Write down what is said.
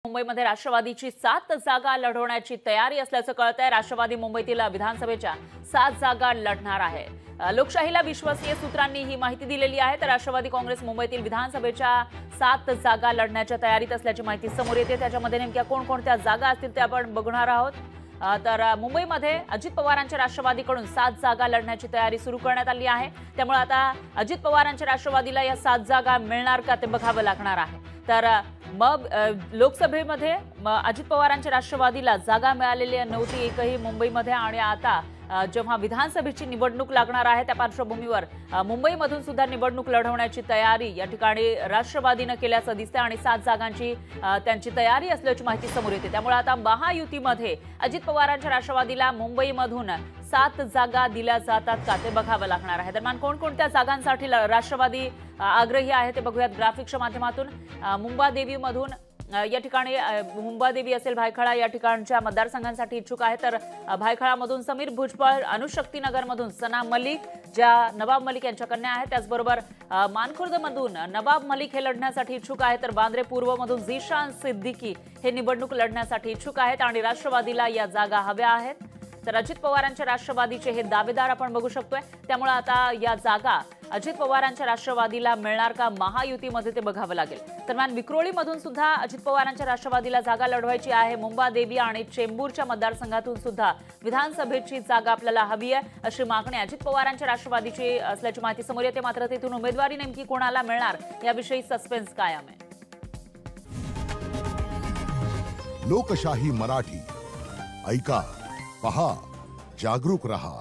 मुंबईमध्ये राष्ट्रवादीची 7 जागा लढवण्याची तयारी असल्याचं कळतंय। राष्ट्रवादी मुंबईतील विधानसभेच्या 7 जागा लढणार आहे। लोकशाहीला विश्वसनीय सूत्रांनी ही माहिती दिलेली आहे। तर राष्ट्रवादी काँग्रेस मुंबईतील विधानसभेच्या 7 जागा लढण्याच्या तयारीत असल्याची माहिती समोर येते। त्याच्यामध्ये नेमक्या कोणकोणत्या जागा असतील ते आपण बघणार आहोत। तर मुंबईमध्ये अजित पवारांच्या राष्ट्रवादीकडून 7 जागा लढण्याची तयारी सुरू करण्यात आली आहे। त्यामुळे आता अजित पवारांच्या राष्ट्रवादीला या 7 जागा मिळणार का ते बघावं लागणार आहे। तर मग लोकसभेमध्ये अजित पवारांच्या राष्ट्रवादीला जागा मिळालेली नव्हती एकही मुंबईमध्ये, आणि आता जेव्हा विधानसभेची निवडणूक लागणार आहे त्या पार्श्वभूमीवर मुंबईमधून सुद्धा निवडणूक लढवण्याची तयारी या ठिकाणी राष्ट्रवादीने केल्याचं दिसतंय आणि 7 जागांची त्यांची तयारी असल्याची माहिती समोर येते। त्यामुळे आता महायुतीमध्ये अजित पवारांच्या राष्ट्रवादीला मुंबईमधून 7 जागा दिल्या जातात का ते बघावं लागणार आहे। दरम्यान कोणकोणत्या जागांसाठी राष्ट्रवादी आग्रही आहे ते बघूयात ग्राफिक्सच्या माध्यमातून। मुंबादेवीमधून या ठिकाणी मुंबादेवी असेल, भायखळा या ठिकाणच्या मतदारसंघांसाठी इच्छुक आहे। तर भायखळामधून समीर भुजबळ, अनुशक्तीनगरमधून सना मलिक ज्या नवाब मलिक यांच्या कन्या आहेत, त्याचबरोबर मानखुर्दमधून नवाब मलिक हे लढण्यासाठी इच्छुक आहेत। तर बांद्रे पूर्वमधून झीशान सिद्दीकी हे निवडणूक लढण्यासाठी इच्छुक आहेत आणि राष्ट्रवादीला या जागा हव्या आहेत। तर अजित पवारांच्या राष्ट्रवादीचे हे दावेदार आपण बघू शकतोय। त्यामुळे आता या जागा अजित पवारांच्या राष्ट्रवादीला मिळणार का महायुतीमध्ये ते बघावं लागेल। दरम्यान विक्रोळीमधून सुद्धा अजित पवारांच्या राष्ट्रवादीला जागा लढवायची आहे। मुंबादेवी आणि चेंबूरच्या मतदारसंघातून सुद्धा विधानसभेची जागा आपल्याला हवी आहे अशी मागणी अजित पवारांच्या राष्ट्रवादीची असल्याची माहिती समोर येते। मात्र तिथून उमेदवारी नेमकी कोणाला मिळणार याविषयी सस्पेन्स कायम आहे। लोकशाही मराठी ऐका, पहा, जागरूक रहा।